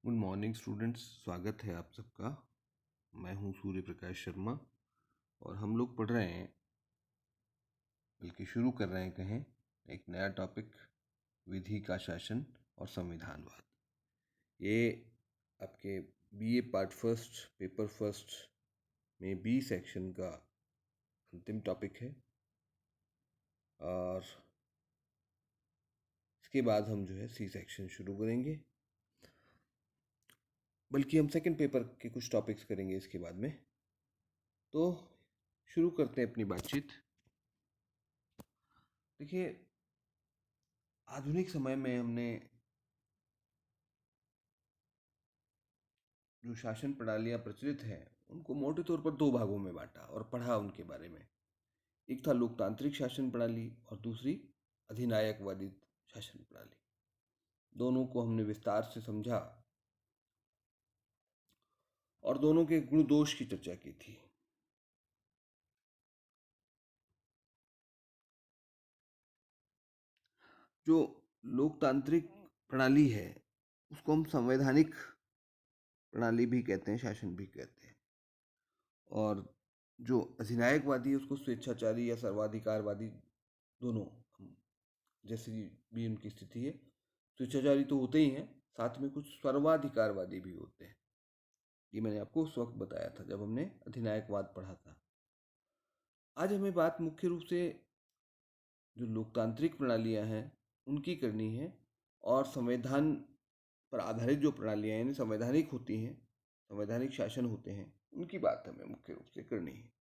Good morning students, स्वागत है आप सबका। मैं हूं सूर्य प्रकाश शर्मा और हम लोग पढ़ रहे हैं, बल्कि शुरू कर रहे हैं कहें, एक नया टॉपिक, विधि का शासन और संविधानवाद। ये आपके BA part first paper first में बी सेक्शन का अंतिम टॉपिक है और इसके बाद हम जो है सी सेक्शन शुरू करेंगे। बल्कि हम सेकंड पेपर के कुछ टॉपिक्स करेंगे इसके बाद में। तो शुरू करते हैं अपनी बातचीत। देखिए, आधुनिक समय में हमने जो शासन प्रणालियां प्रचलित हैं उनको मोटे तौर पर दो भागों में बांटा और पढ़ा उनके बारे में। एक था लोकतांत्रिक शासन प्रणाली और दूसरी अधिनायकवादी शासन प्रणाली। दोनों को हमने विस्तार से समझा और दोनों के गुण दोष की चर्चा की थी। जो लोकतांत्रिक प्रणाली है उसको हम संवैधानिक प्रणाली भी कहते हैं, शासन भी कहते हैं। और जो अधिनायकवादी है उसको स्वेच्छाचारी या सर्वाधिकारवादी, दोनों जैसी भी उनकी स्थिति है। स्वेच्छाचारी तो होते ही हैं, साथ में कुछ सर्वाधिकारवादी भी होते हैं। ये मैंने आपको उस वक्त बताया था जब हमने अधिनायकवाद पढ़ा था। आज हमें बात मुख्य रूप से जो लोकतांत्रिक प्रणालियां हैं उनकी करनी है और संविधान पर आधारित जो प्रणालियां यानी संवैधानिक होती हैं, संवैधानिक शासन होते हैं, उनकी बात हमें मुख्य रूप से करनी है।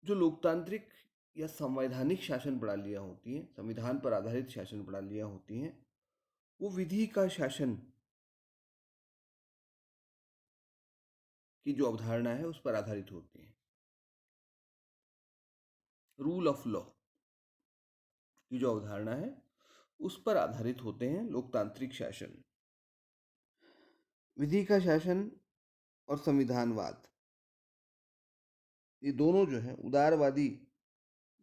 जो लोकतांत्रिक या संवैधानिक शासन प्रणालियां होती हैं, संविधान पर आधारित शासन प्रणालियां होती हैं, वो विधि का शासन की जो अवधारणा है उस पर आधारित होती हैं। रूल ऑफ लॉ की जो अवधारणा है उस पर आधारित होते हैं लोकतांत्रिक शासन। विधि का शासन और संविधानवाद, ये दोनों जो है उदारवादी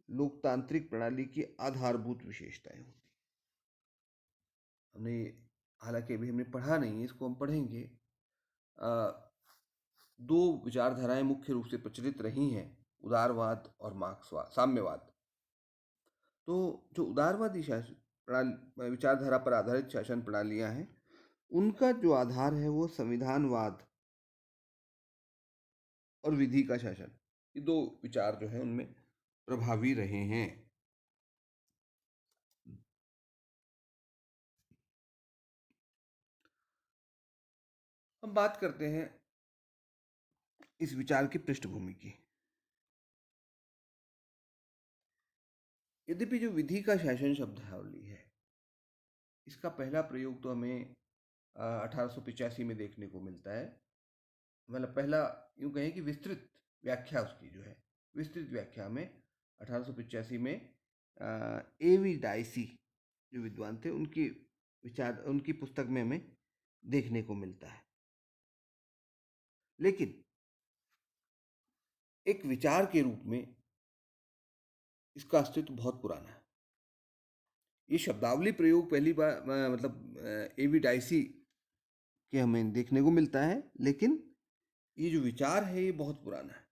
लोकतांत्रिक प्रणाली की आधारभूत विशेषताएं होती हैं। हमने, हालांकि अभी हमने पढ़ा नहीं है, इसको हम पढ़ेंगे। दो विचारधाराएं मुख्य रूप से प्रचलित रही हैं, उदारवाद और मार्क्सवाद, साम्यवाद। तो जो उदारवादी शासन प्रणाली, विचारधारा पर आधारित शासन प्रणालियां हैं, उनका जो आधार है वो संविधानवाद और विधि का शासन, ये दो विचार जो है उनमें प्रभावी रहे हैं। हम बात करते हैं इस विचार की पृष्ठभूमि की। यद्यपि जो विधि का शासन शब्दावली है, इसका पहला प्रयोग तो हमें 1885 में देखने को मिलता है। मतलब पहला, यूं कहें कि विस्तृत व्याख्या उसकी जो है, विस्तृत व्याख्या में 1885 में A.V. डाइसी जो विद्वान थे उनकी विचार, उनकी पुस्तक में हमें देखने को मिलता है। लेकिन एक विचार के रूप में इसका अस्तित्व बहुत पुराना है। ये शब्दावली प्रयोग पहली बार मतलब A.V. डाइसी के हमें देखने को मिलता है, लेकिन ये जो विचार है ये बहुत पुराना है।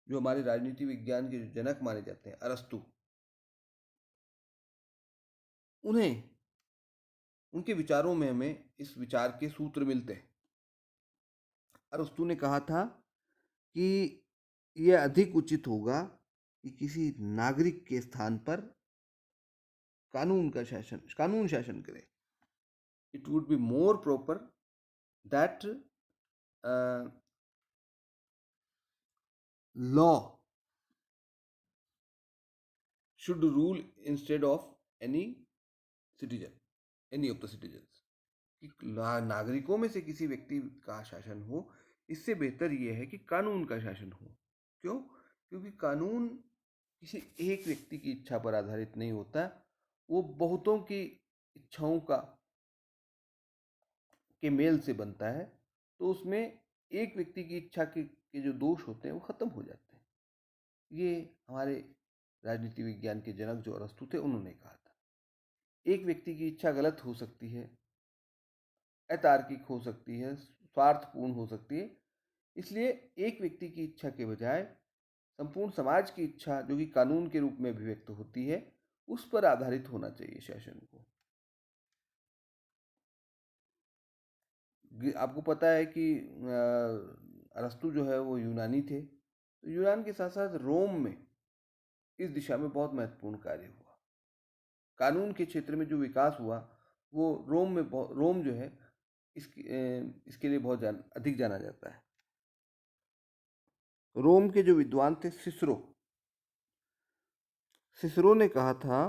जो हमारे राजनीति विज्ञान के जो जनक माने जाते हैं, अरस्तु, उन्हें, उनके विचारों में हमें इस विचार के सूत्र मिलते हैं। अरस्तु ने कहा था कि यह अधिक उचित होगा कि किसी नागरिक के स्थान पर कानून शासन करे। It would be more proper that law should rule instead of any citizen, any of the citizens। कि नागरिकों में से किसी व्यक्ति का शासन हो, इससे बेहतर यह है कि कानून का शासन हो। क्यों? क्योंकि कानून किसी एक व्यक्ति की इच्छा पर आधारित नहीं होता, वो बहुतों की इच्छाओं के मेल से बनता है। तो उसमें एक व्यक्ति की इच्छा के जो दोष होते हैं वो खत्म हो जाते हैं। ये हमारे राजनीति विज्ञान के जनक जो अरस्तु थे उन्होंने कहा था। एक व्यक्ति की इच्छा गलत हो सकती है, अतार्किक हो सकती है, स्वार्थपूर्ण हो सकती है, इसलिए एक व्यक्ति की इच्छा के बजाय संपूर्ण समाज की इच्छा जो कि कानून के रूप में अभिव्यक्त होती है, उस पर आधारित होना चाहिए शासन को। आपको पता है कि अरस्तु जो है वो यूनानी थे, तो यूनान के साथ साथ रोम में इस दिशा में बहुत महत्वपूर्ण कार्य हुआ। कानून के क्षेत्र में जो विकास हुआ वो रोम जो है इसके लिए बहुत अधिक जाना जाता है। रोम के जो विद्वान थे सिसरो ने कहा था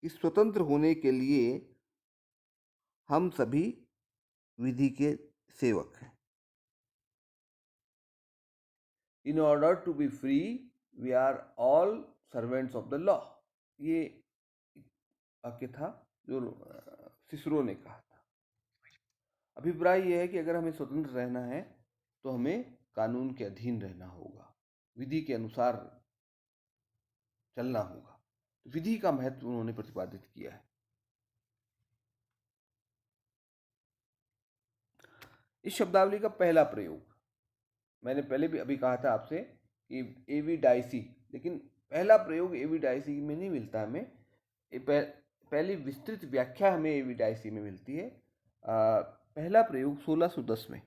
कि स्वतंत्र होने के लिए हम सभी विधि के सेवक हैं। In order to be free we are all servants of the law. ये वाक्य था जो सिसरो ने कहा था। अभिप्राय यह है कि अगर हमें स्वतंत्र रहना है तो हमें कानून के अधीन रहना होगा, विधि के अनुसार चलना होगा। विधि का महत्व उन्होंने प्रतिपादित किया है। इस शब्दावली का पहला प्रयोग मैंने पहले भी अभी कहा था आपसे कि एविडाइसी, लेकिन पहला प्रयोग एविडाइसी में नहीं मिलता हमें। पहली विस्तृत व्याख्या हमें एविडाइसी में मिलती है। पहला प्रयोग 1610 में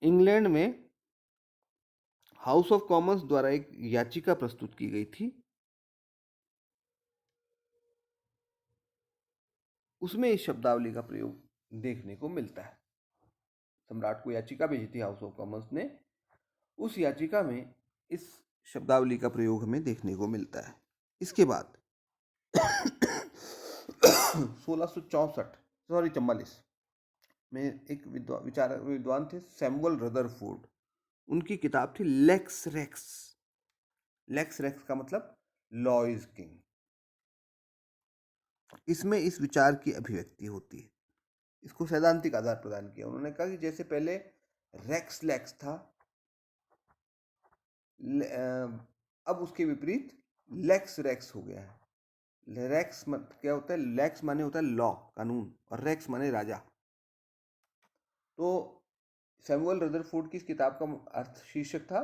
इंग्लैंड में हाउस ऑफ कॉमन्स द्वारा एक याचिका प्रस्तुत की गई थी। उसमें इस शब्दावली का प्रयोग देखने को मिलता है। सम्राट को याचिका भेजी थी हाउस ऑफ कॉमन्स ने, उस याचिका में इस शब्दावली का प्रयोग हमें देखने को मिलता है। इसके बाद 1644 में एक विद्वान थे सैमुअल रदरफोर्ड। उनकी किताब थी लेक्स रेक्स। लेक्स रेक्स का मतलब लॉ इज किंग। इसमें इस विचार की अभिव्यक्ति होती है। इसको सैद्धांतिक आधार प्रदान किया। उन्होंने कहा कि जैसे पहले रेक्स लेक्स था, अब उसके विपरीत लेक्स रेक्स हो गया है। रेक्स क्या होता है? लेक्स माने होता है लॉ, कानून, और रेक्स माने राजा। तो सैमुअल रदरफोर्ड की इस किताब का अर्थ शीर्षक था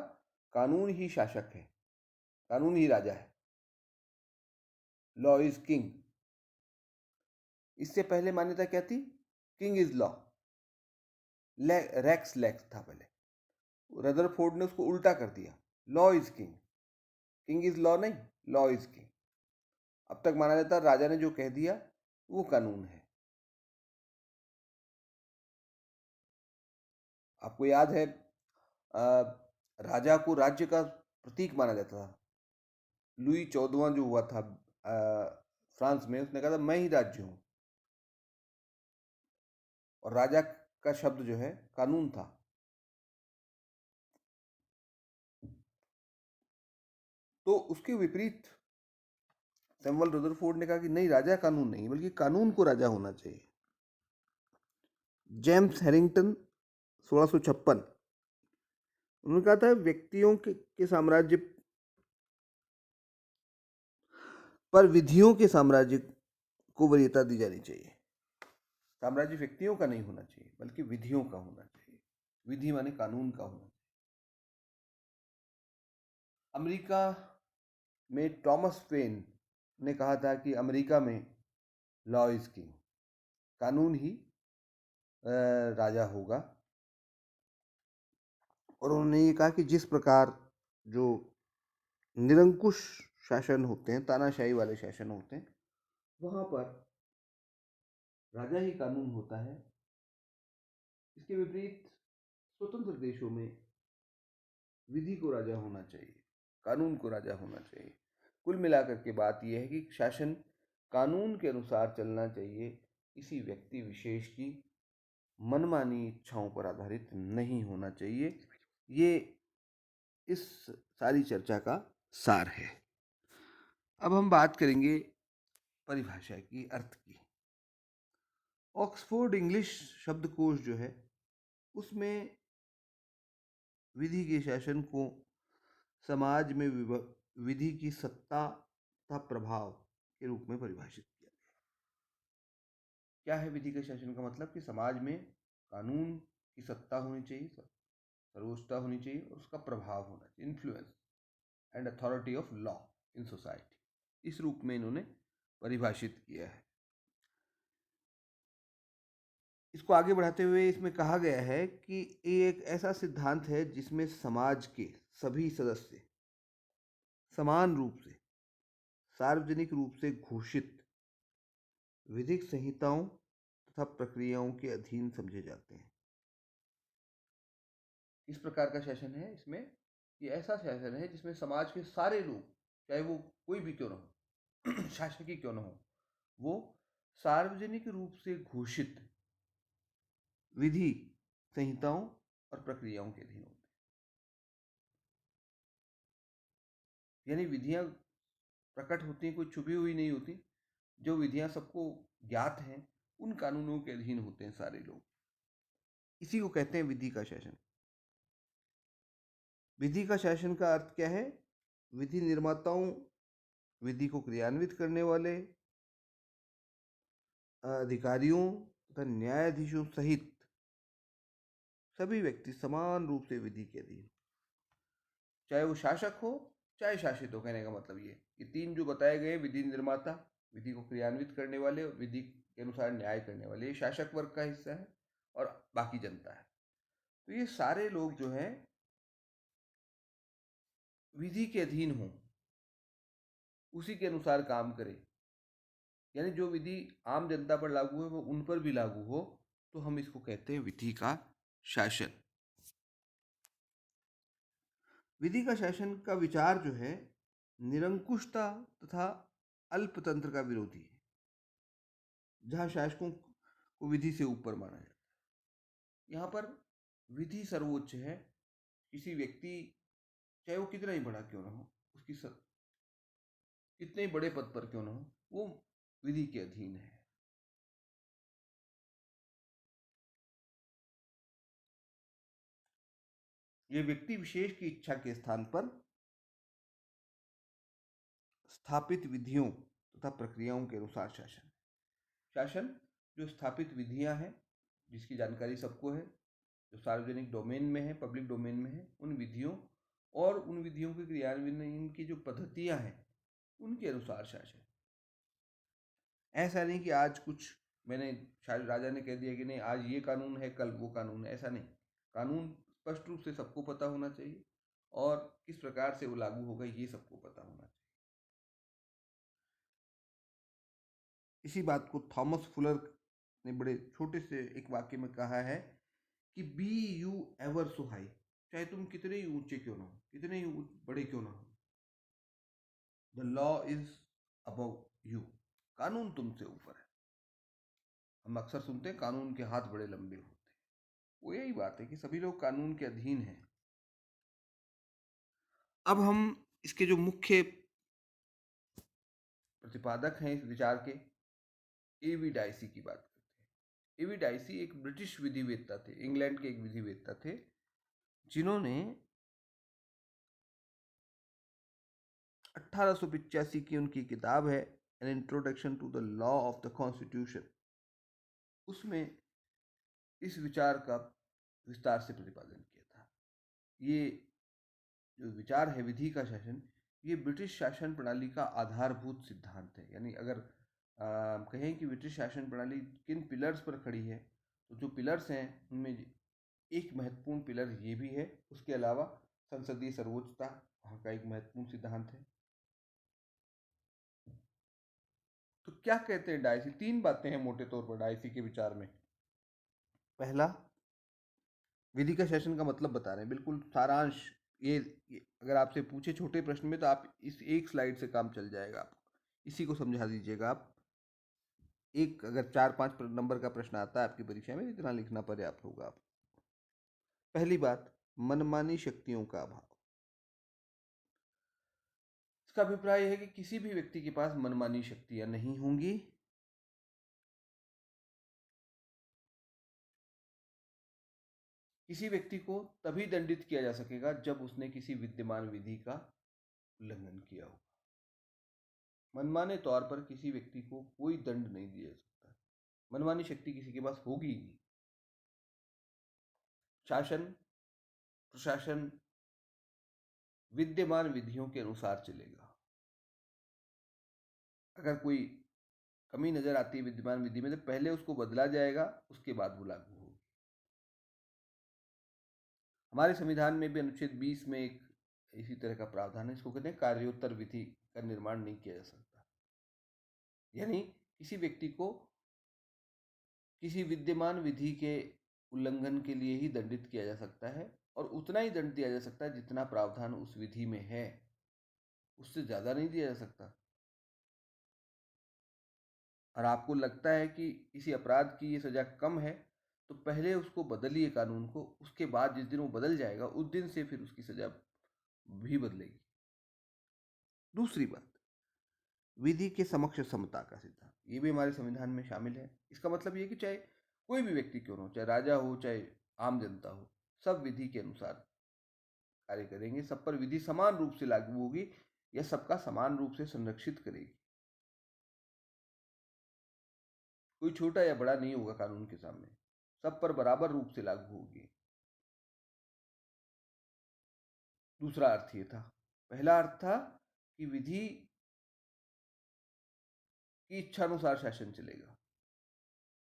कानून ही शासक है, कानून ही राजा है, लॉ इज किंग। इससे पहले मान्यता क्या थी? King is law, rex lex था पहले। रदरफोर्ड ने उसको उल्टा कर दिया, law is king, king is law नहीं, लॉ इज किंग। अब तक माना जाता राजा ने जो कह दिया वो कानून है। आपको याद है राजा को राज्य का प्रतीक माना जाता था। लुई 14वां जो हुआ था फ्रांस में, उसने कहा था मैं ही राज्य हूं, और राजा का शब्द जो है कानून था। तो उसके विपरीत सैमुअल रदरफोर्ड ने कहा कि नहीं, राजा कानून नहीं बल्कि कानून को राजा होना चाहिए। जेम्स हैरिंगटन 1656, उन्होंने कहा था व्यक्तियों के साम्राज्य पर विधियों के साम्राज्य को वरीयता दी जानी चाहिए। साम्राज्य व्यक्तियों का नहीं होना चाहिए बल्कि विधियों का होना चाहिए। विधि माने कानून का होना चाहिए। अमेरिका में टॉमस पेन ने कहा था कि अमेरिका में लॉ इज किंग, कानून ही राजा होगा। और उन्होंने ये कहा कि जिस प्रकार जो निरंकुश शासन होते हैं, तानाशाही वाले शासन होते हैं, वहां पर राजा ही कानून होता है। इसके विपरीत स्वतंत्र देशों में विधि को राजा होना चाहिए, कानून को राजा होना चाहिए। कुल मिलाकर के बात यह है कि शासन कानून के अनुसार चलना चाहिए, किसी व्यक्ति विशेष की मनमानी इच्छाओं पर आधारित नहीं होना चाहिए। ये इस सारी चर्चा का सार है। अब हम बात करेंगे परिभाषा की, अर्थ की। ऑक्सफोर्ड इंग्लिश शब्दकोश जो है उसमें विधि के शासन को समाज में विधि की सत्ता तथा प्रभाव के रूप में परिभाषित किया गया। क्या है विधि के शासन का मतलब? कि समाज में कानून की सत्ता होनी चाहिए, सर्वोच्चता होनी चाहिए और उसका प्रभाव होना चाहिए, influence and authority of law in society. इस रूप में इन्होंने परिभाषित किया है। इसको आगे बढ़ाते हुए इसमें कहा गया है कि ये एक ऐसा सिद्धांत है जिसमें समाज के सभी सदस्य समान रूप से सार्वजनिक रूप से घोषित विधिक संहिताओं तथा प्रक्रियाओं के अधीन समझे जाते हैं। इस प्रकार का शासन है इसमें, ये ऐसा शासन है जिसमें समाज के सारे लोग, चाहे वो कोई भी क्यों ना हो, शासक ही क्यों ना हो, वो सार्वजनिक रूप से घोषित विधि संहिताओं और प्रक्रियाओं के अधीन होते हैं। यानी विधियां प्रकट होती हैं, कोई छुपी हुई नहीं होती। जो विधियां सबको ज्ञात हैं, उन कानूनों के अधीन होते हैं सारे लोग। इसी को कहते हैं विधि का शासन। विधि का शासन का अर्थ क्या है? विधि निर्माताओं, विधि को क्रियान्वित करने वाले अधिकारियों तथा न्यायाधीशों सहित सभी व्यक्ति समान रूप से विधि के अधीन, चाहे वो शासक हो चाहे शासित हो। कहने का मतलब ये तीन जो बताए गए, विधि निर्माता, विधि को क्रियान्वित करने वाले और विधि के अनुसार न्याय करने वाले, ये शासक वर्ग का हिस्सा है और बाकी जनता है। तो ये सारे लोग जो हैं विधि के अधीन हों, उसी के अनुसार काम करें। यानी जो विधि आम जनता पर लागू है वो उन पर भी लागू हो, तो हम इसको कहते हैं विधि का शासन। विधि का शासन का विचार जो है निरंकुशता तथा अल्पतंत्र का विरोधी है, जहां शासकों को विधि से ऊपर माना जाता है। यहाँ पर विधि सर्वोच्च है। किसी व्यक्ति, चाहे वो कितना ही बड़ा क्यों ना हो, उसकी कितने बड़े पद पर क्यों ना हो, वो विधि के अधीन है। ये व्यक्ति विशेष की इच्छा के स्थान पर स्थापित विधियों तथा प्रक्रियाओं के अनुसार शासन। शासन जो स्थापित विधियां हैं, जिसकी जानकारी सबको है, जो सार्वजनिक डोमेन में है, पब्लिक डोमेन में है, उन विधियों और उन विधियों के क्रियान्वयन की जो पद्धतियां हैं, उनके अनुसार शासन। ऐसा नहीं कि आज कुछ मैंने, शायद राजा ने कह दिया कि नहीं आज ये कानून है कल वो कानून है, ऐसा नहीं। कानून स्पष्ट रूप से सबको पता होना चाहिए और किस प्रकार से वो लागू होगा ये सबको पता होना चाहिए। इसी बात को थॉमस फुलर ने बड़े छोटे से एक वाक्य में कहा है कि be you ever so high, चाहे तुम कितने ही ऊंचे क्यों ना हो, कितने ही बड़े क्यों ना हो, the law is above you, कानून तुमसे ऊपर है। हम अक्सर सुनते हैं कानून के हाथ बड़े लंबे होते हैं, वो यही बात है कि सभी लोग कानून के अधीन हैं। अब हम इसके जो मुख्य प्रतिपादक हैं इस विचार के, एवी डाइसी की बात करते हैं। एवी डाइसी एक ब्रिटिश विधिवेत्ता थे, इंग्लैंड के एक विधिवेत्ता थे, जिन्होंने 1885 की उनकी किताब है an introduction to the law of the constitution, उसमें इस विचार का विस्तार से प्रतिपादन किया था। ये जो विचार है विधि का शासन, ये ब्रिटिश शासन प्रणाली का आधारभूत सिद्धांत है। यानी अगर कहें कि ब्रिटिश शासन प्रणाली किन पिलर्स पर खड़ी है, तो जो पिलर्स हैं उनमें एक महत्वपूर्ण पिलर ये भी है। उसके अलावा संसदीय सर्वोच्चता वहाँ का एक महत्वपूर्ण सिद्धांत है। तो क्या कहते हैं डायसी? तीन बातें हैं मोटे तौर पर डायसी के विचार में। पहला, विधि का शासन का मतलब बता रहे हैं, बिल्कुल सारांश। ये अगर आपसे पूछे छोटे प्रश्न में तो आप इस एक स्लाइड से काम चल जाएगा, आपको इसी को समझा दीजिएगा आप। एक अगर 4-5 नंबर का प्रश्न आता है आपकी परीक्षा में, इतना लिखना पर्याप्त होगा आप। पहली बात, मनमानी शक्तियों का अभाव। इसका अभिप्राय है कि किसी भी व्यक्ति के पास मनमानी शक्तियां नहीं होंगी। किसी व्यक्ति को तभी दंडित किया जा सकेगा जब उसने किसी विद्यमान विधि का उल्लंघन किया हो। मनमाने तौर पर किसी व्यक्ति को कोई दंड नहीं दिया जा सकता। मनमानी शक्ति किसी के पास होगी ही नहीं। शासन प्रशासन विद्यमान विधियों के अनुसार चलेगा। अगर कोई कमी नजर आती है विद्यमान विधि में तो पहले उसको बदला जाएगा, उसके बाद वो लागू होगी। हमारे संविधान में भी अनुच्छेद 20 में एक इसी तरह का प्रावधान है, इसको कहते हैं कार्योत्तर विधि का निर्माण नहीं किया जा सकता। यानी किसी व्यक्ति को किसी विद्यमान विधि के उल्लंघन के लिए ही दंडित किया जा सकता है, और उतना ही दंड दिया जा सकता है जितना प्रावधान उस विधि में है, उससे ज्यादा नहीं दिया जा सकता। और आपको लगता है कि किसी अपराध की ये सजा कम है तो पहले उसको बदलिए कानून को, उसके बाद जिस दिन वो बदल जाएगा उस दिन से फिर उसकी सजा भी बदलेगी। दूसरी बात, विधि के समक्ष समता का सिद्धांत, ये भी हमारे संविधान में शामिल है। इसका मतलब ये कि चाहे कोई भी व्यक्ति क्यों हो, चाहे राजा हो चाहे आम जनता हो, सब विधि के अनुसार कार्य करेंगे, सब पर विधि समान रूप से लागू होगी या सबका समान रूप से संरक्षित करेगी। कोई छोटा या बड़ा नहीं होगा कानून के सामने, सब पर बराबर रूप से लागू होगी। दूसरा अर्थ ये था। पहला अर्थ था कि विधि की इच्छानुसार शासन चलेगा,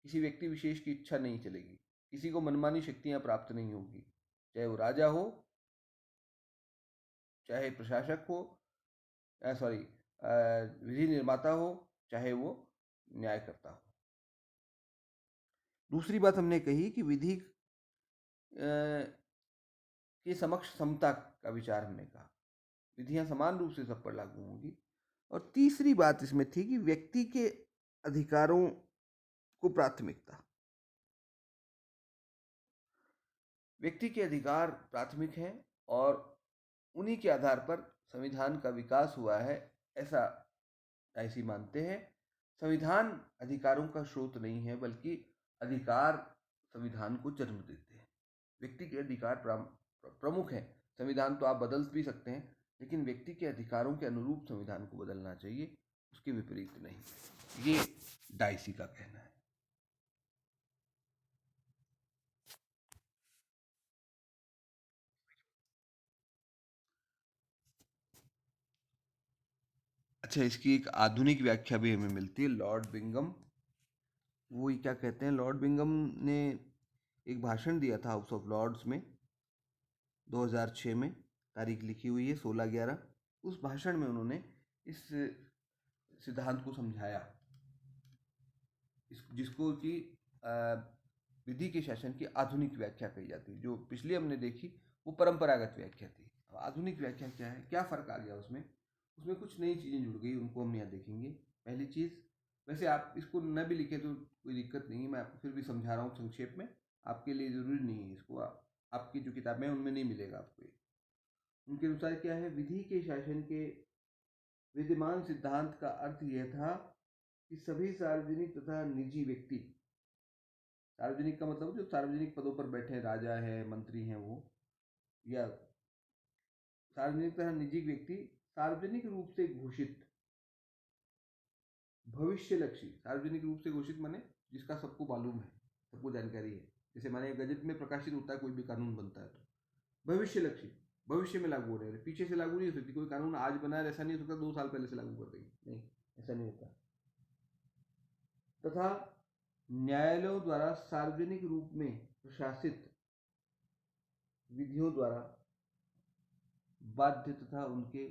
किसी व्यक्ति विशेष की इच्छा नहीं चलेगी, किसी को मनमानी शक्तियां प्राप्त नहीं होगी, चाहे वो राजा हो, चाहे प्रशासक हो, सॉरी विधि निर्माता हो, चाहे वो न्यायकर्ता हो। दूसरी बात हमने कही कि विधि के समक्ष समता का विचार हमने कहा, विधियां समान रूप से सब पर लागू होंगी। और तीसरी बात इसमें थी कि व्यक्ति के अधिकारों को प्राथमिकता, व्यक्ति के अधिकार प्राथमिक हैं और उन्हीं के आधार पर संविधान का विकास हुआ है, ऐसा ऐसी मानते हैं। संविधान अधिकारों का स्रोत नहीं है, बल्कि अधिकार संविधान को जन्म देते हैं। व्यक्ति के अधिकार प्रमुख हैं। संविधान तो आप बदल भी सकते हैं, लेकिन व्यक्ति के अधिकारों के अनुरूप संविधान को बदलना चाहिए, उसके विपरीत नहीं। ये डाइसी का कहना है। अच्छा, इसकी एक आधुनिक व्याख्या भी हमें मिलती है। लॉर्ड बिंगम, वो क्या कहते हैं, लॉर्ड बिंगम ने एक भाषण दिया था हाउस ऑफ लॉर्ड्स में 2006 में, तारीख लिखी हुई है 16/11। उस भाषण में उन्होंने इस सिद्धांत को समझाया, जिसको कि विधि के शासन की आधुनिक व्याख्या कही जाती है। जो पिछली हमने देखी वो परंपरागत व्याख्या थी। अब आधुनिक व्याख्या क्या है, क्या फर्क आ गया उसमें कुछ नई चीज़ें जुड़ गई, उनको हम यहाँ देखेंगे। पहली चीज़, वैसे आप इसको न भी लिखे तो कोई दिक्कत नहीं है, मैं आपको फिर भी समझा रहा हूँ संक्षेप में, आपके लिए ज़रूरी नहीं है इसको, आपकी जो किताबें हैं उनमें नहीं मिलेगा आपको। उनके अनुसार क्या है, विधि के शासन के विद्यमान सिद्धांत का अर्थ यह था कि सभी सार्वजनिक तथा निजी व्यक्ति, सार्वजनिक का मतलब जो सार्वजनिक पदों पर बैठे राजा है, मंत्री हैं, वो, या सार्वजनिक तथा निजी व्यक्ति सार्वजनिक रूप से घोषित भविष्यलक्षी, सार्वजनिक रूप से घोषित माने जिसका सबको मालूम है, सबको जानकारी है, जैसे माने गजट में प्रकाशित होता है कोई भी कानून बनता है तो भविष्यलक्षी, भविष्य में लागू हो रहे हैं, पीछे से लागू नहीं हो सकती। कोई कानून आज बना है ऐसा नहीं हो सकता 2 साल पहले से लागू कर देंगे, नहीं, ऐसा नहीं होता। तथा न्यायालयों द्वारा सार्वजनिक रूप में प्रशासित विधियों द्वारा बाध्य तथा उनके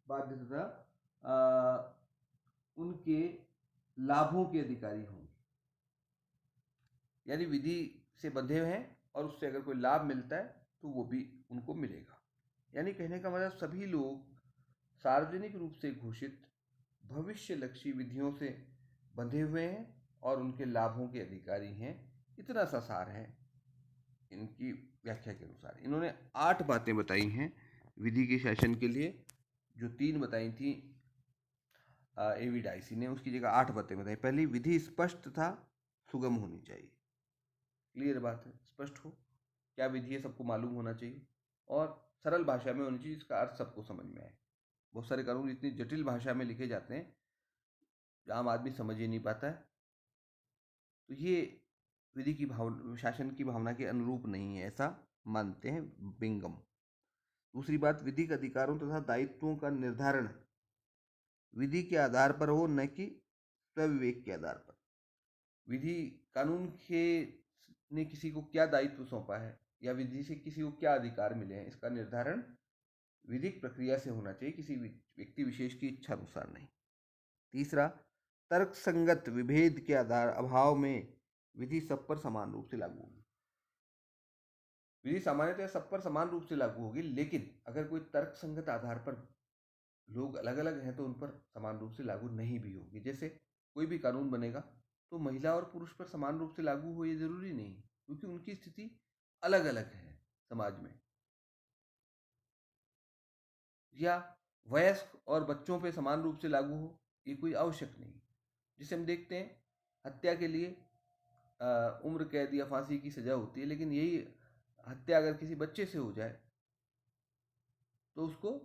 बाध्य तथा उनके लाभों के अधिकारी होंगे। यानी विधि से बंधे हुए हैं और उससे अगर कोई लाभ मिलता है तो वो भी उनको मिलेगा। यानी कहने का मतलब सभी लोग सार्वजनिक रूप से घोषित भविष्यलक्षी विधियों से बंधे हुए हैं और उनके लाभों के अधिकारी हैं। इतना सा सार है इनकी व्याख्या के अनुसार। इन्होंने 8 बातें बताई हैं विधि के शासन के लिए, जो 3 बताई थी एवी डाइसी ने उसकी जगह 8 बातें बताई। पहली, विधि स्पष्ट तथा सुगम होनी चाहिए। क्लियर बात है, स्पष्ट हो क्या विधि है सबको मालूम होना चाहिए, और सरल भाषा में होनी चाहिए जिसका अर्थ सबको समझ में आए। बहुत सारे कानून इतनी जटिल भाषा में लिखे जाते हैं आम आदमी समझ ही नहीं पाता है, तो ये विधि की भावना, शासन की भावना के अनुरूप नहीं है, ऐसा मानते हैं बिंगम। दूसरी बात, विधिक अधिकारों तथा दायित्वों का निर्धारण विधि के आधार पर हो, न कि स्वविवेक के आधार पर। विधि कानून के ने किसी को क्या दायित्व सौंपा है या विधि से किसी को क्या अधिकार मिले हैं, इसका निर्धारण विधिक प्रक्रिया से होना चाहिए, किसी व्यक्ति विशेष की इच्छा अनुसार नहीं। तीसरा, तर्कसंगत विभेद के आधार अभाव में विधि सब पर समान रूप से लागू होगी। विधि सामान्यतः सब पर समान रूप से लागू होगी, लेकिन अगर कोई तर्कसंगत आधार पर लोग अलग अलग हैं तो उन पर समान रूप से लागू नहीं भी होगी। जैसे कोई भी कानून बनेगा तो महिला और पुरुष पर समान रूप से लागू हो ये जरूरी नहीं, क्योंकि उनकी स्थिति अलग अलग है समाज में। या वयस्क और बच्चों पे समान रूप से लागू हो ये कोई आवश्यक नहीं। जिसे हम देखते हैं हत्या के लिए उम्र कैद या फांसी की सजा होती है, लेकिन यही हत्या अगर किसी बच्चे से हो जाए तो उसको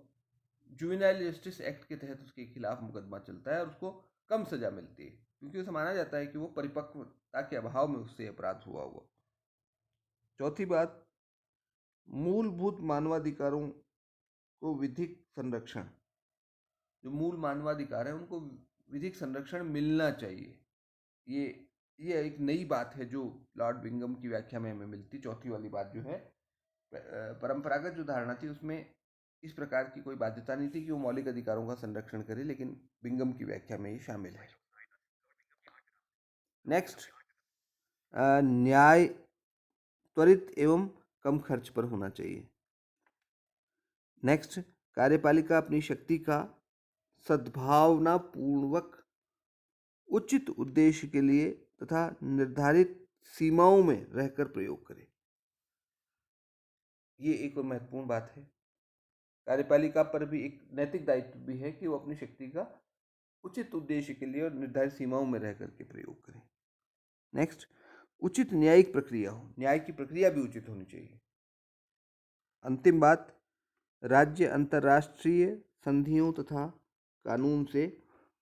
जुवेनाइल जस्टिस एक्ट के तहत उसके खिलाफ मुकदमा चलता है और उसको कम सजा मिलती है, क्योंकि उसे माना जाता है कि वो परिपक्वता के अभाव में उससे अपराध हुआ। चौथी बात, मूलभूत मानवाधिकारों को विधिक संरक्षण, जो मूल मानवाधिकार है उनको विधिक संरक्षण मिलना चाहिए। ये ये एक नई बात है जो लॉर्ड बिंगम की व्याख्या में हमें मिलती। चौथी वाली बात जो है, परंपरागत जो धारणा थी उसमें इस प्रकार की कोई बाध्यता नहीं थी कि वो मौलिक अधिकारों का संरक्षण करे, लेकिन बिंगम की व्याख्या में ये शामिल है। नेक्स्ट, न्याय त्वरित एवं कम खर्च पर होना चाहिए। नेक्स्ट, कार्यपालिका अपनी शक्ति का सद्भावनापूर्वक उचित उद्देश्य के लिए तथा निर्धारित सीमाओं में रहकर प्रयोग करे। ये एक और महत्वपूर्ण बात है। कार्यपालिका पर भी एक नैतिक दायित्व भी है कि वो अपनी शक्ति का उचित उद्देश्य के लिए और निर्धारित सीमाओं में रह करके प्रयोग करें। नेक्स्ट, उचित न्यायिक प्रक्रिया हो, न्याय की प्रक्रिया भी उचित होनी चाहिए। अंतिम बात, राज्य अंतर्राष्ट्रीय संधियों तथा कानून से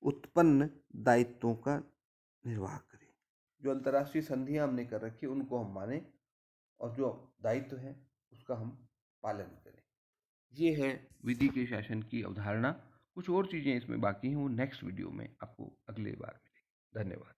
उत्पन्न दायित्वों का निर्वाह करें। जो अंतर्राष्ट्रीय संधियां हमने कर रखी उनको हम माने और जो दायित्व है उसका हम पालन करें। ये है विधि के शासन की अवधारणा। कुछ और चीज़ें इसमें बाकी हैं, वो नेक्स्ट वीडियो में आपको अगले बार मिलेंगी। धन्यवाद।